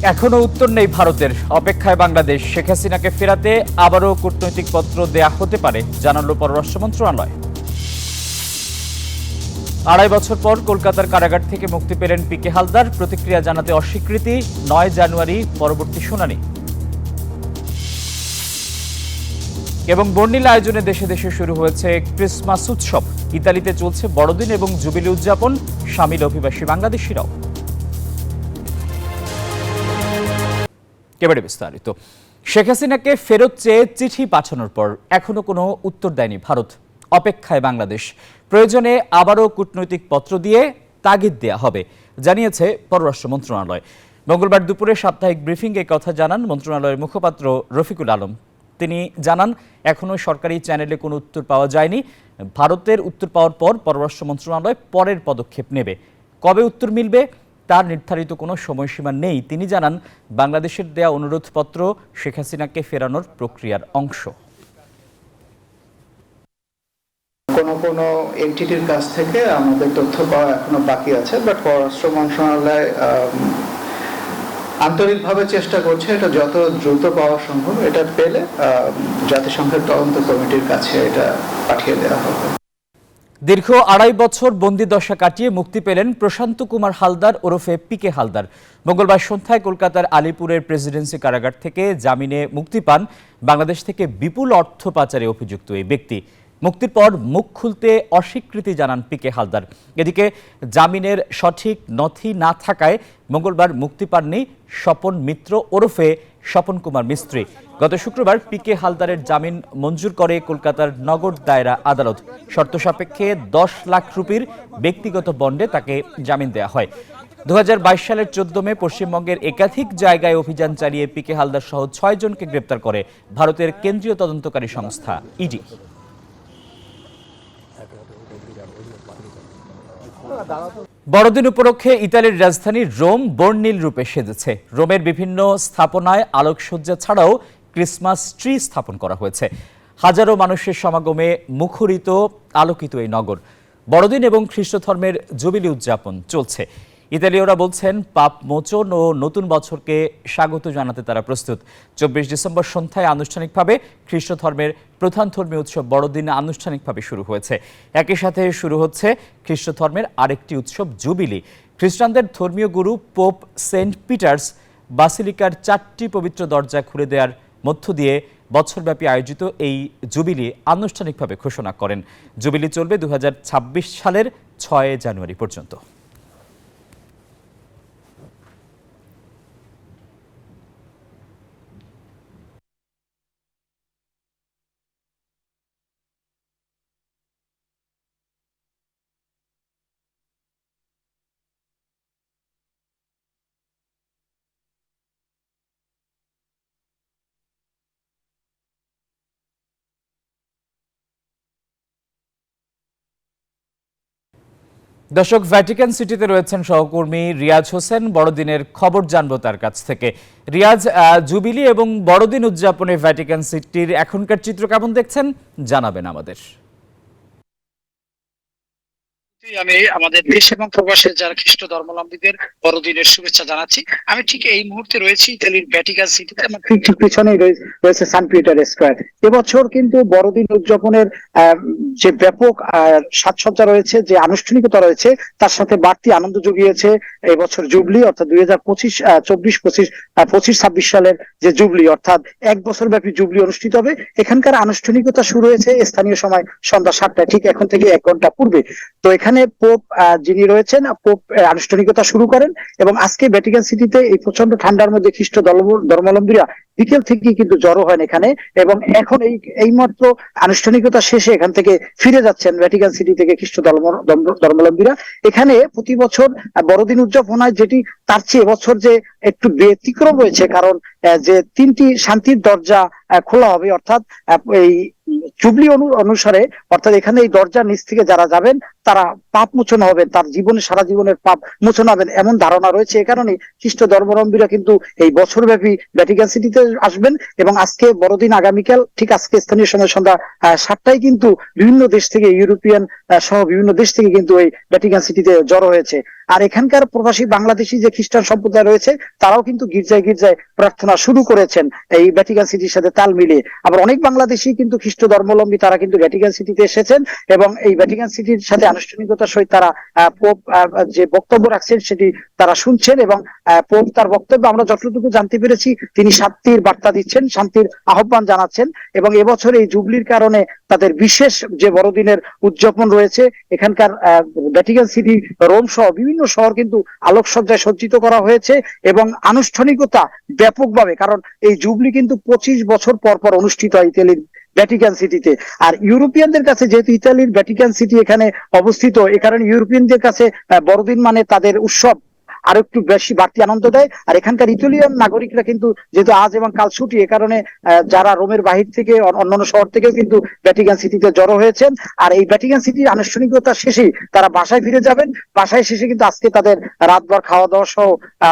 এখনো উত্তর নেই ভারতের, অপেক্ষায় বাংলাদেশ। শেখ হাসিনাকে ফেরাতে আবারও কূটনৈতিক পত্র দেয়া হতে পারে, জানালো পররাষ্ট্র মন্ত্রণালয়। ২.৫ বছর পর কলকাতার কারাগার থেকে মুক্তি পেলেন পিকে হালদার, প্রতিক্রিয়া জানাতে অস্বীকৃতি। ৯ জানুয়ারি পরবর্তী শুনানি। এবং বর্ণিল আয়োজনে দেশে দেশে শুরু হয়েছে ক্রিসমাস উৎসব। ইতালিতে চলছে বড়দিন এবং জুবিলি উদযাপন, সামিল অভিবাসী বাংলাদেশিরাও। এবারে বিস্তারিত। শেখ হাসিনাকে ফেরত চেয়ে চিঠি পাঠানোর পর এখনো কোনো উত্তর দেয়নি ভারত। অপেক্ষায় বাংলাদেশ। প্রয়োজনে আবারও কূটনৈতিক পত্র দিয়ে তাগিদ দেয়া হবে, জানিয়েছে পররাষ্ট্র মন্ত্রণালয়। মঙ্গলবার দুপুরে সাপ্তাহিক ব্রিফিংয়ে কথা জানান মন্ত্রণালয়ের মুখপাত্র রফিকুল আলম। তিনি জানান, এখনো সরকারি চ্যানেলে কোনো উত্তর পাওয়া যায়নি। ভারতের উত্তর পাওয়ার পর পররাষ্ট্র মন্ত্রণালয় পরের পদক্ষেপ নেবে। কবে উত্তর মিলবে তার নির্ধারিত কোনো সময়সীমা নেই। তিনি জানান, বাংলাদেশের দেয়া অনুরোধপত্র শেখ হাসিনাকে ফেরানোর প্রক্রিয়ার অংশ। কোনো এনটিটির কাছ থেকে আমাদের তথ্য পাওয়া এখনো বাকি আছে, বাট পররাষ্ট্র মন্ত্রণালয় আন্তরিকভাবে চেষ্টা করছে এটা যত দ্রুত পাওয়া সম্ভব এটা পেলে জাতিসংঘের তদন্ত কমিটির কাছে এটা পাঠিয়ে দেওয়া হবে। দীর্ঘ ২.৫ বছর বন্দিদশা কাটিয়ে মুক্তি পেলেন প্রশান্ত কুমার হালদার ওরফে পিকে হালদার। মঙ্গলবার সন্ধ্যায় কলকাতার আলিপুরের প্রেসিডেন্সি কারাগার থেকে জামিনে মুক্তি পান বাংলাদেশ থেকে বিপুল অর্থ পাচারে অভিযুক্ত এই ব্যক্তি। মুক্তির পর মুখ খুলতে অস্বীকৃতি জানান পিকে হালদার। এদিকে জামিনের সঠিক নথি না থাকায় মঙ্গলবার মুক্তি পাননি স্বপন মিত্র ওরফে স্বপন কুমার মিস্ত্রি। গত শুক্রবার পিকে হালদারের জামিন মঞ্জুর করে কলকাতার নগর দায়রা আদালত। শর্ত সাপেক্ষে ১০ লাখ রুপির ব্যক্তিগত বন্ডে তাকে জামিন দেওয়া হয়। ২০২২ সালের ১৪ মে পশ্চিমবঙ্গের একাধিক জায়গায় অভিযান চালিয়ে পিকে হালদার সহ ৬ জনকে গ্রেপ্তার করে ভারতের কেন্দ্রীয় তদন্তকারী সংস্থা ইডি। বড়দিন উপলক্ষে ইতালির রাজধানী রোম বর্ণিল রূপে সেজেছে। রোমের বিভিন্ন স্থাপনায় আলোকসজ্জা ছাড়াও ক্রিসমাস ট্রি স্থাপন করা হয়েছে। হাজারো মানুষের সমাগমে মুখরিত আলোকিত এই নগর। বড়দিন এবং খ্রিস্ট ধর্মের জুবিলি উদযাপন চলছে। ইতালীয়রা বলছেন, পাপ মোচন ও নতুন বছরকে স্বাগত জানাতে তারা প্রস্তুত। ২৪ ডিসেম্বর সন্ধ্যায় আনুষ্ঠানিকভাবে খ্রিস্ট ধর্মের প্রধান ধর্মীয় উৎসব বড়দিন আনুষ্ঠানিকভাবে শুরু হয়েছে। একই সাথে শুরু হচ্ছে খ্রিস্ট ধর্মের আরেকটি উৎসব জুবিলি। খ্রিস্টানদের ধর্মীয় গুরু পোপ সেন্ট পিটার্স বাসিলিকার ৪টি পবিত্র দরজা খুলে দেওয়ার মধ্য দিয়ে বছরব্যাপী আয়োজিত এই জুবিলি আনুষ্ঠানিকভাবে ঘোষণা করেন। জুবিলি চলবে ২০২৬ সালের ৬ জানুয়ারি পর্যন্ত। দর্শক, ভ্যাটিকান সিটিতে রয়েছেন সহকর্মী রিয়াজ হোসেন। বড়দিনের খবর জানবো তার কাছ থেকে। রিয়াজ, জুবিলি এবং বড়দিন উদযাপনে ভ্যাটিকান সিটির এখনকার চিত্র কেমন দেখছেন, জানাবেন আমাদের। আমি আমাদের দেশ এবং প্রবাসের যারা খ্রিস্ট ধর্মাবলম্বীদের বড়দিনের শুভেচ্ছা জানাচ্ছি। আমি ঠিক এই মুহূর্তে রয়েছি ইতালির ভ্যাটিকান সিটিতে। আমার ঠিক পিছনেই রয়েছে সান পিটার স্কয়ার। এবছর কিন্তু বড়দিন উদযাপনের যে ব্যাপক সাজসজ্জা রয়েছে, যে আনুষ্ঠানিকতা রয়েছে, তার সাথে বাড়তি আনন্দ জুগিয়েছে এবছর জুবলি, অর্থাৎ ২০২৫-২৬ সালের যে জুবলি, অর্থাৎ ১ বছর ব্যাপী জুবলি অনুষ্ঠিত হবে। এখানকার আনুষ্ঠানিকতা শুরু হয়েছে স্থানীয় সময় সন্ধ্যা ৭টায়, ঠিক এখন থেকে ১ ঘন্টা পূর্বে। তো এখানে পোপ যিনি রয়েছেন, পোপ আনুষ্ঠানিকতা শুরু করেন এবং আজকে ভ্যাটিকান সিটিতে এই প্রচন্ড ঠান্ডার মধ্যে খ্রিস্ট ধর্মাবলম্বীরা বিকেল থেকেই কিন্তু জড়ো হয় এখানে এবং এখন এই মাত্র আনুষ্ঠানিকতা শেষে এখান থেকে ফিরে যাচ্ছেন ভ্যাটিকান সিটি থেকে খ্রিস্ট ধর্মাবলম্বীরা। এখানে প্রতি বছর বড়দিন উদযাপন হয়, যেটি তার চেয়ে এবছর যে একটু ব্যতিক্রম রয়েছে, কারণ যে 3টি শান্তির দরজা খোলা হবে, অর্থাৎ এই জুবলি অনুসারে, অর্থাৎ এখানে এই দরজার নিচ থেকে যারা যাবেন তারা পাপ মোচন হবেন, তার জীবনে সারা জীবনের পাপ মোচন হবেন, এমন ধারণা রয়েছে। এ কারণে খ্রিস্ট ধর্মাবলম্বীরা কিন্তু এই বছরব্যাপী ভ্যাটিকান সিটিতে আসবেন এবং আজকে বড়দিন আগামীকাল ঠিক আজকে স্থানীয় সময় সন্ধ্যা ৭টায় কিন্তু বিভিন্ন দেশ থেকে, ইউরোপিয়ান সহ বিভিন্ন দেশ থেকে কিন্তু এই ভ্যাটিকান সিটিতে জড়ো হয়েছে। আর এখানকার প্রবাসী বাংলাদেশি যে খ্রিস্টান সম্প্রদায় রয়েছে তারাও কিন্তু গির্জায় গির্জায় প্রার্থনা শুরু করেছেন এই ভ্যাটিকান সিটির সাথে তাল মিলিয়ে। আবার অনেক বাংলাদেশি কিন্তু খ্রিস্ট ধর্মাবলম্বী তারা কিন্তু ভ্যাটিকান সিটিতে এসেছেন এবং এই ভ্যাটিকান সিটির সাথে আনুষ্ঠানিকতার সহিত তারা পোপ যে বক্তব্য রাখছেন সেটি তারা শুনছেন এবং পোপ তার বক্তব্য আমরা যতটুকু জানতে পেরেছি তিনি শান্তির বার্তা দিচ্ছেন, শান্তির আহ্বান জানাচ্ছেন এবং এবছর এই জুবলির কারণে তাদের বিশেষ যে বড়দিনের উদযাপন রয়েছে এখানকার ভ্যাটিকান সিটি, রোম সহ বিভিন্ন শহর কিন্তু আলোকসজ্জায় সজ্জিত করা হয়েছে এবং আনুষ্ঠানিকতা ব্যাপকভাবে, কারণ এই জুবলি কিন্তু 25 বছর পর পর অনুষ্ঠিত হয় ইতালির ভ্যাটিকান সিটিতে। আর ইউরোপিয়ানদের কাছে যেহেতু ইতালির ভ্যাটিকান সিটি এখানে অবস্থিত, এ কারণে ইউরোপিয়ানদের কাছে বড়দিন মানে তাদের উৎসব আরো একটু বেশি বাড়তি আনন্দ দেয়। আর এখানকার ইতালিয়ান নাগরিকরা কিন্তু যেহেতু আজ এবং কাল ছুটি, এ কারণে যারা রোমের বাহির থেকে অন্যান্য শহর থেকেও কিন্তু ভ্যাটিকান সিটিতে জড়ো হয়েছেন। আর এই ভ্যাটিকান সিটির আনুষ্ঠানিকতা শেষেই তারা বাসায় ফিরে যাবেন। বাসায় শেষে কিন্তু আজকে তাদের রাতভর খাওয়া দাওয়া সহ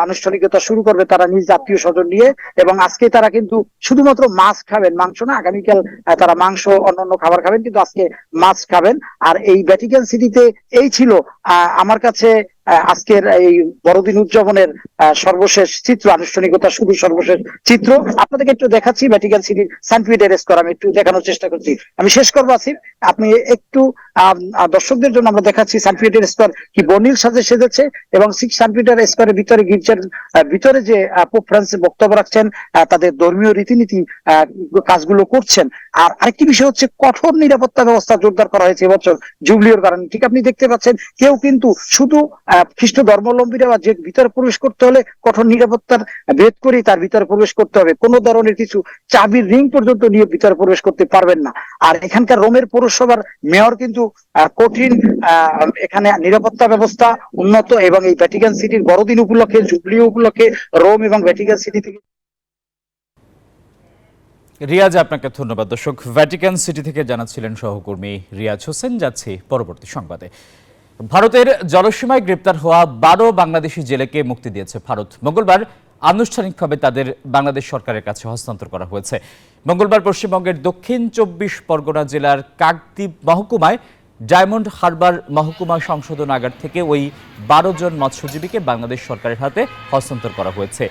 আনুষ্ঠানিকতা শুরু করবে তারা নিজ আত্মীয় স্বজন নিয়ে এবং আজকে তারা কিন্তু শুধুমাত্র মাছ খাবেন, মাংস না। আগামীকাল তারা মাংস অন্যান্য খাবার খাবেন, কিন্তু আজকে মাছ খাবেন। আর এই ভ্যাটিকান সিটিতে এই ছিল আমার কাছে আজকের এই বড়দিন উদযাপনের সর্বশেষ চিত্র, আনুষ্ঠানিকতা শুরু সর্বশেষ চিত্র। আপনাদেরকে একটু দেখাচ্ছি ভ্যাটিকান সিটির সেন্ট পিটার স্কয়ার, আমি একটু দেখানোর চেষ্টা করছি। আমি শেষ করবো আসিফ, আপনি একটু দর্শকদের জন্য আমরা দেখাচ্ছি সেন্ট পিটার স্কয়ার কি বর্ণিল সাজে সেজেছে এবং সেন্ট পিটার স্কয়ারের ভিতরে গির্জার ভিতরে যে পোপ ফ্রান্সিস বক্তব্য রাখছেন, তাদের ধর্মীয় রীতিনীতি কাজগুলো করছেন। আর আরেকটি বিষয় হচ্ছে কঠোর নিরাপত্তা ব্যবস্থা জোরদার করা হয়েছে এবছর জুবলির কারণে। ঠিক আপনি দেখতে পাচ্ছেন কেউ কিন্তু শুধু খ্রিস্ট ধর্মাবলম্বীরা যে ভিতরে প্রবেশ করতে হলে কঠোর নিরাপত্তার ভেদ করে তার ভিতরে প্রবেশ করতে হবে, কোনো ধরনের কিছু চাবির রিং পর্যন্ত নিয়ে ভিতরে প্রবেশ করতে পারবেন না। আর এখানকার রোমের পৌরসভার মেয়র কিন্তু কঠিন এখানে নিরাপত্তা ব্যবস্থা উন্নত এবং এই ভ্যাটিকান সিটির বড়দিন উপলক্ষে, জুবলি উপলক্ষে রোম এবং ভ্যাটিকান সিটি থেকে। রিয়াজ, আপনাকে ধন্যবাদ। দর্শক, ভ্যাটিকান সিটি থেকে জানাচ্ছিলেন সহকর্মী রিয়াজ হোসেন। যাচ্ছি পরবর্তী সংবাদে। ভারতের জলসীমায় গ্রেপ্তার হওয়া 12 বাংলাদেশি জেলেকে মুক্তি দিয়েছে ভারত। মঙ্গলবার আনুষ্ঠানিকভাবে তাদের বাংলাদেশ সরকারের কাছে হস্তান্তর করা হয়েছে। মঙ্গলবার পশ্চিমবঙ্গের দক্ষিণ 24 পরগনা জেলার কাকদ্বীপ মহকুমায় ডায়মন্ড হারবার মহকুমা সংশোধনাগার থেকে ওই 12 জন মৎস্যজীবীকে বাংলাদেশ সরকারের হাতে হস্তান্তর করা হয়েছে।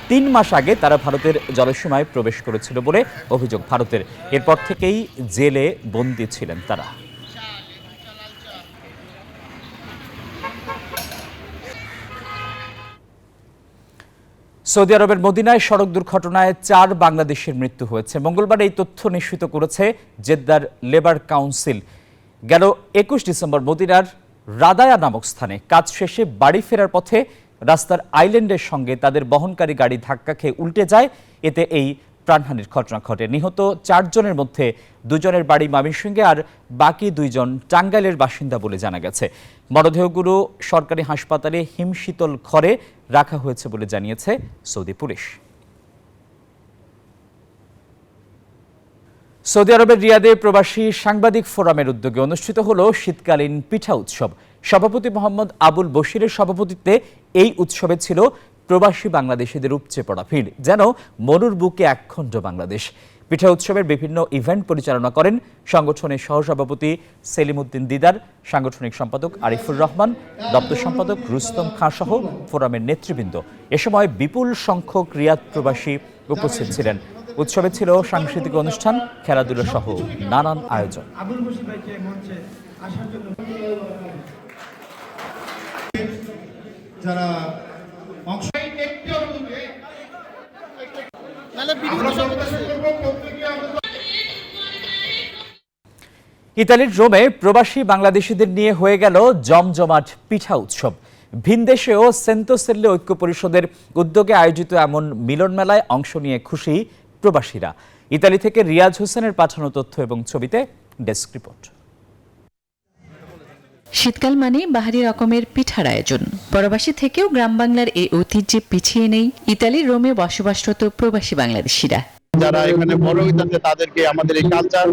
3 মাস আগে তারা ভারতের জলসীমায় প্রবেশ করেছিল বলে অভিযোগ ভারতের। এরপর থেকেই জেলে বন্দী ছিলেন তারা। সৌদি আরবের মদিনায় সড়ক দুর্ঘটনায় 4 বাংলাদেশের মৃত্যু হয়েছে। মঙ্গলবার এই তথ্য নিশ্চিত করেছে জেদ্দার লেবার কাউন্সিল। গেল 21 ডিসেম্বর মদিনার রাদায়া নামক স্থানে কাজ শেষে বাড়ি ফেরার পথে রাস্তার আইল্যান্ডের সঙ্গে তাদের বহনকারী গাড়ি ধাক্কা খেয়ে উল্টে যায়। এতে এই প্রাণহানির ঘটনা ঘটে। নিহত 4 জনের মধ্যে 2 জনের বাড়ি ময়মনসিংহে আর বাকি 2 জন টাঙ্গাইলের বাসিন্দা বলে জানা গেছে। মরদেহগুলো সরকারি হাসপাতালে হিমশীতল ঘরে রাখা হয়েছে বলে জানিয়েছে সৌদি পুলিশ। সৌদি আরবের রিয়াদে প্রবাসী সাংবাদিক ফোরামের উদ্যোগে অনুষ্ঠিত হলো শীতকালীন পিঠা উৎসব। সভাপতি মোহাম্মদ আবুল বশিরের সভাপতিত্বে এই উৎসবে ছিল প্রবাসী বাংলাদেশিদের উপচে পড়া ভিড়, যেন মরুর বুকে একখণ্ড বাংলাদেশ। পিঠা উৎসবের বিভিন্ন ইভেন্ট পরিচালনা করেন সংগঠনের সহসভাপতি সেলিম উদ্দিন দিদার, সাংগঠনিক সম্পাদক আরিফুর রহমান, দপ্তর সম্পাদক রুস্তম খাঁ সহ ফোরামের নেতৃবৃন্দ। এ সময় বিপুল সংখ্যক রিয়াদ প্রবাসী উপস্থিত ছিলেন। উৎসবে ছিল সাংস্কৃতিক অনুষ্ঠান, খেলাধুলা সহ নানান আয়োজন। যারা ইতালির রোমে প্রবাসী বাংলাদেশিদের নিয়ে হয়ে গেল জমজমাট পিঠা উৎসব। ভিনদেশে ও সেন্তোসেল্লে ঐক্য পরিষদের উদ্যোগে আয়োজিত এমন মিলন মেলায় অংশ নিয়ে খুশি প্রবাসীরা। ইতালি থেকে রিয়াজ হোসেনের পাঠানো তথ্য এবং ছবিতে ডেস্ক রিপোর্ট। শীতকাল মানে বাহারি রকমের পিঠার আয়োজন। প্রবাসী থেকেও গ্রাম বাংলার এই ঐতিহ্যে পিছিয়ে নেই ইতালির রোমে বসবাসরত প্রবাসী বাংলাদেশিরা। যারা এখানে বড় হইতেছে তাদেরকে আমাদের এই কালচার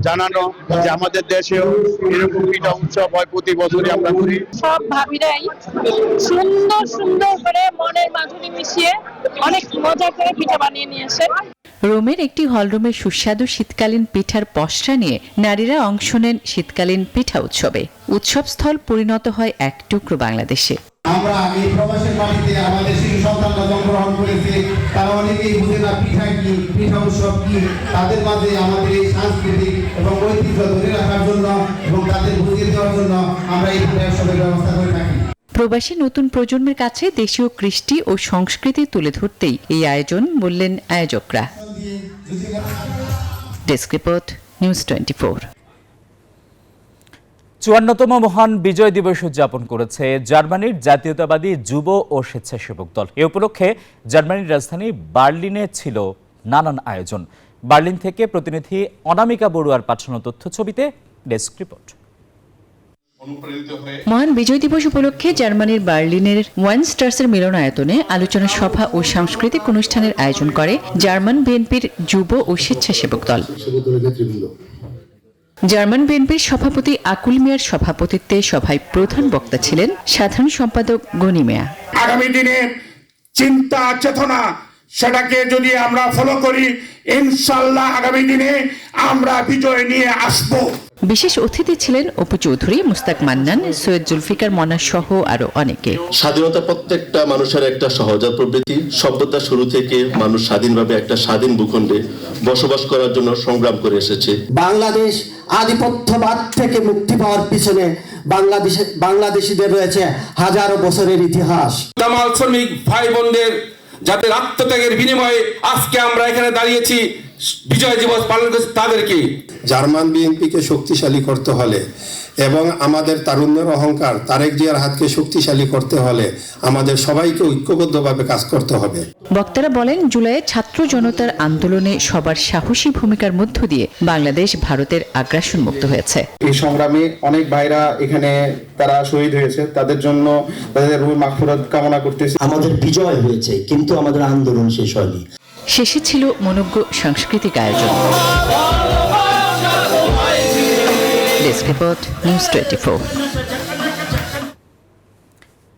জানানো যে আমাদের দেশেও এরকম পিঠা উৎসব হয়, প্রতি বছরই আমরা করি। সব ভাবিরাই সুন্দর সুন্দর করে মনের মাধুরী মিশিয়ে অনেক মজা করে পিঠা বানিয়ে নিয়ে আসে। রোমের একটি হলরুমের সুস্বাদু শীতকালীন পিঠার পসরা নিয়ে নারীরা অংশ নেন শীতকালীন পিঠা উৎসবে। উৎসবস্থল পরিণত হয় এক টুকরো বাংলাদেশে। আমরা এই প্রবাসের বাড়িতে আমাদের শিশু সন্তানরা জন্মগ্রহণ করেছে, তারা অনেকেই বুঝে না পিঠা কি, পিঠা উৎসব কি। তাদের মাঝে আমাদের এই সাংস্কৃতিক এবং ঐতিহ্য ধরে রাখার জন্য এবং তাদের বুঝিয়ে দেওয়ার জন্য আমরা এই পিঠা উৎসবের ব্যবস্থা করে থাকি। প্রবাসী নতুন প্রজন্মের কাছে দেশীয় কৃষ্টি ও সংস্কৃতি তুলে ধরতেই এই আয়োজন বললেন আয়োজকরা। Desk report, news 24। 54তম মহান বিজয় দিবস উদযাপন করেছে জার্মানির জাতীয়তাবাদী যুব ও স্বেচ্ছাসেবক দল। এ উপলক্ষে জার্মানির রাজধানী বার্লিনে ছিল নানান আয়োজন। বার্লিন থেকে প্রতিনিধি অনামিকা বড়ুয়ার পাঠানো তথ্যছবিতে ডেস্ক রিপোর্ট। মহান বিজয় দিবস উপলক্ষে জার্মানির বার্লিনের ওয়াইনস্টার্সের মিলনায়তনে আলোচনা সভা ও সাংস্কৃতিক অনুষ্ঠানের আয়োজন করে জার্মান বিএনপির যুব ও স্বেচ্ছাসেবক দল। জার্মান বিএনপির সভাপতি আকুল মিয়ার সভাপতিত্বে সভায় প্রধান বক্তা ছিলেন সাধারণ সম্পাদক গনি মিয়া। আগামী দিনে চিন্তা চেতনা সেটাকে যদি আমরা ফলো করি, ইনশাআল্লাহ আগামী দিনে আমরা বিজয় নিয়ে আসব। বিশেষ অতিথি ছিলেন অপু চৌধুরী, মুস্তাক মান্নান, সৈয়দ জুলফিকার মনা সহ আরো অনেকে। স্বাধীনতা প্রত্যেকটা মানুষের একটা সহজাত প্রবৃত্তি। সভ্যতা শুরু থেকে মানুষ স্বাধীনভাবে একটা স্বাধীন ভূখণ্ডে বসবাস করার জন্য সংগ্রাম করে এসেছে। বাংলাদেশ আধিপত্যবাদ থেকে মুক্তি পাওয়ার পিছনে বাংলাদেশিদের রয়েছে হাজারো বছরের ইতিহাস। দামাল শ্রমিক ভাই বোনদের যাদের আত্মত্যাগের বিনিময়ে আজকে আমরা এখানে দাঁড়িয়েছি, বিজয় দিবস পালন করছি তাদেরকে। জার্মান বিএনপিকে শক্তিশালী করতে হলে এবং আমাদের তারুণ্যের অহংকার তারেক জিয়ার হাতকে শক্তিশালী করতে হলে আমাদের সবাইকে ঐক্যবদ্ধভাবে কাজ করতে হবে। বক্তারা বলেন, জুলাইয়ে ছাত্র জনতার আন্দোলনে সবার সাহসী ভূমিকার মধ্য দিয়ে বাংলাদেশ ভারতের আগ্রাসন মুক্ত হয়েছে। এই সংগ্রামে অনেক ভাইরা এখানে তারা শহীদ হয়েছে, তাদের জন্য তাদের রুহ মাগফিরাত কামনা করতেছি। আমাদের বিজয় হয়েছে, কিন্তু আমাদের আন্দোলন শেষ হয়নি। শেষে ছিল মনোজ্ঞ সাংস্কৃতিক আয়োজন। Desk report, news 24।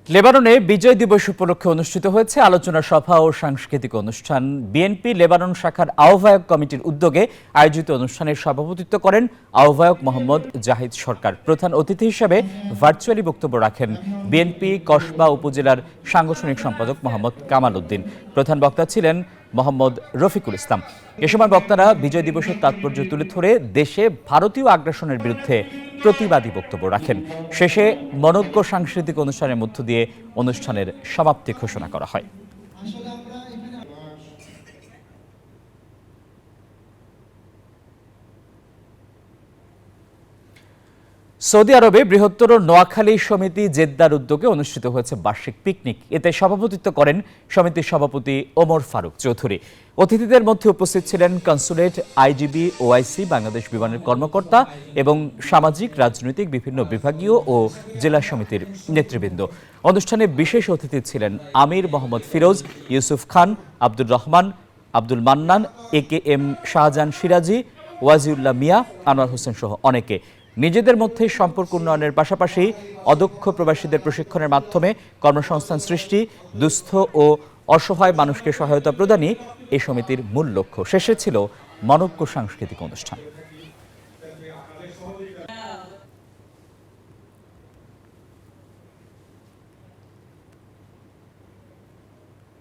লেবাননে বিজয় দিবস উপলক্ষে অনুষ্ঠিত হয়েছে আলোচনা সভা ও সাংস্কৃতিক অনুষ্ঠান। বিএনপি লেবানন শাখার আহ্বায়ক কমিটির উদ্যোগে আয়োজিত অনুষ্ঠানের সভাপতিত্ব করেন আহ্বায়ক মোহাম্মদ জাহিদ সরকার। প্রধান অতিথি হিসেবে ভার্চুয়ালি বক্তব্য রাখেন বিএনপি কসবা উপজেলার সাংগঠনিক সম্পাদক মোহাম্মদ কামাল উদ্দিন। প্রধান বক্তা ছিলেন মোহাম্মদ রফিকুল ইসলাম। এ সময় বক্তারা বিজয় দিবসের তাৎপর্য তুলে ধরে দেশে ভারতীয় আগ্রাসনের বিরুদ্ধে প্রতিবাদী বক্তব্য রাখেন। শেষে মনোজ্ঞ সাংস্কৃতিক অনুষ্ঠানের মধ্য দিয়ে অনুষ্ঠানের সমাপ্তি ঘোষণা করা হয়। সৌদি আরবে বৃহত্তর নোয়াখালী সমিতি জেদ্দার উদ্যোগে অনুষ্ঠিত হয়েছে বার্ষিক পিকনিক। এতে সভাপতিত্ব করেন সমিতির সভাপতি ওমর ফারুক চৌধুরী। অতিথিদের মধ্যে উপস্থিত ছিলেন কনসুলেট, আইজিবি, ওআইসি, বাংলাদেশ বিমানের কর্মকর্তা এবং সামাজিক রাজনৈতিক বিভিন্ন বিভাগীয় ও জেলা সমিতির নেতৃবৃন্দ। অনুষ্ঠানে বিশেষ অতিথি ছিলেন আমির মোহাম্মদ ফিরোজ, ইউসুফ খান, আব্দুর রহমান, আব্দুল মান্নান, AKM শাহজাহান সিরাজি, ওয়াজিউল্লাহ মিয়া, আনোয়ার হোসেন সহ অনেকে। নিজেদের মধ্যে সম্পর্ক উন্নয়নের পাশাপাশি অদক্ষ প্রবাসীদের প্রশিক্ষণের মাধ্যমে কর্মসংস্থান সৃষ্টি, দুস্থ ও অসহায় মানুষকে সহায়তা প্রদানই এই সমিতির মূল লক্ষ্য। শেষে ছিল মনোজ্ঞ সাংস্কৃতিক অনুষ্ঠান।